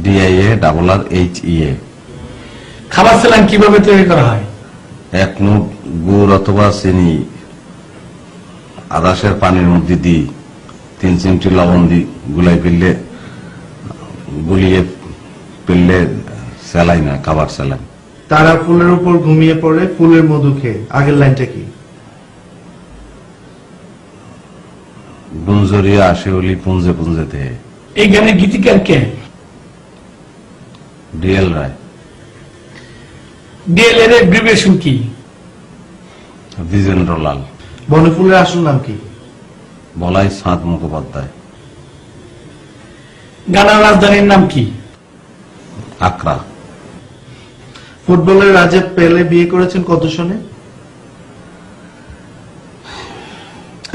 DIA খাবার saline কিভাবে তৈরি করা হয়? 1 মুঠ গুড় অথবা চিনি আদাসের পানির মধ্যে দিই 3 চিমটি লবণ দিই গুলিয়ে ফেললে স্যালাইন না খাবার স্যালাইন। তারা ফুলের উপর ঘুমিয়ে পড়ে ফুলের মধু খেয়ে, আগের লাইনটা কি? গুঞ্জরিয়া আসে ওলি পুঞ্জে পুঞ্জে দেহে। এই গানের গীতিকার কে? DL রায়। DL এর অ্যাব্রিভিয়েশন কি? দ্বিজেন্দ্রলাল। বনফুলের আসল নাম কি? বলাই চাঁদ মুখোপাধ্যায়। গানার রাজধানীর নাম কি? আকরা। ফুটবলের রাজা পেলে বিয়ে করেছেন কত সনে?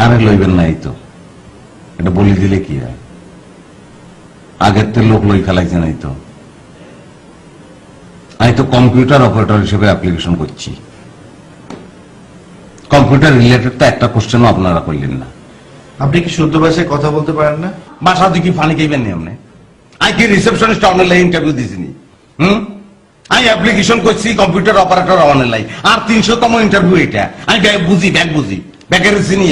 আরে লইবেন নাই তো, এটা বলি দিলে কি হয়? আগের তো লোক লই খেলাইছে নাই তো। আমি তো কম্পিউটার অপারেটর হিসেবে অ্যাপ্লিকেশন করছি। কম্পিউটার রিলেটেড তো একটা কোশ্চেনও আপনারা করলেন না। আপনি কি শুদ্ধ ভাষায় কথা বলতে পারেন না? বাসা দিকে ফানি খাইবেন নি আপনি? আমি কি রিসেপশনিস্ট অনলাইন ইন্টারভিউ দিছিনি? আমি অ্যাপ্লিকেশন করছি কম্পিউটার অপারেটর অনলাইন, আর 300তম ইন্টারভিউ এটা। আমি ব্যাগ বুঝি ব্যাগের চিনি।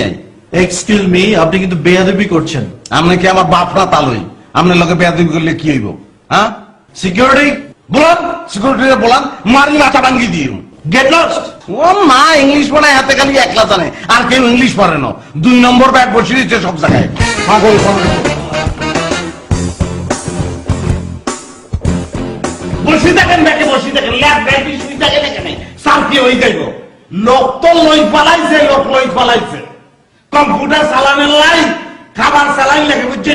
এক্সকিউজ মি, আপনি কিন্তু বেয়াদবি করছেন। আপনি কি আমার বাপ না তালই? আপনার লোকে বেয়াদবি করলে কি হইব? হ্যাঁ, সিকিউরিটি বলান, সিকিউরিটি বলান, মারি মাথা ভাঙ্গি দিও। Get lost. ও মা, ইংলিশ পড়ে হাতে খালি একলা জানে, আর কেউ ইংলিশ পড়ে না। 2 নম্বর ব্যাগ বসে দিচ্ছে সব জায়গায়। পাগল বসে থাকেন, ব্যাগে বসে থাকেন, ল্যাব ব্যাগে শুয়ে থাকেন এখানে। স্যার কি হয়ে যাইব? লোক তো লই পালাইছে, কম্পিউটার চালানের লাই খাবার চালাইন লাগে বুঝছে।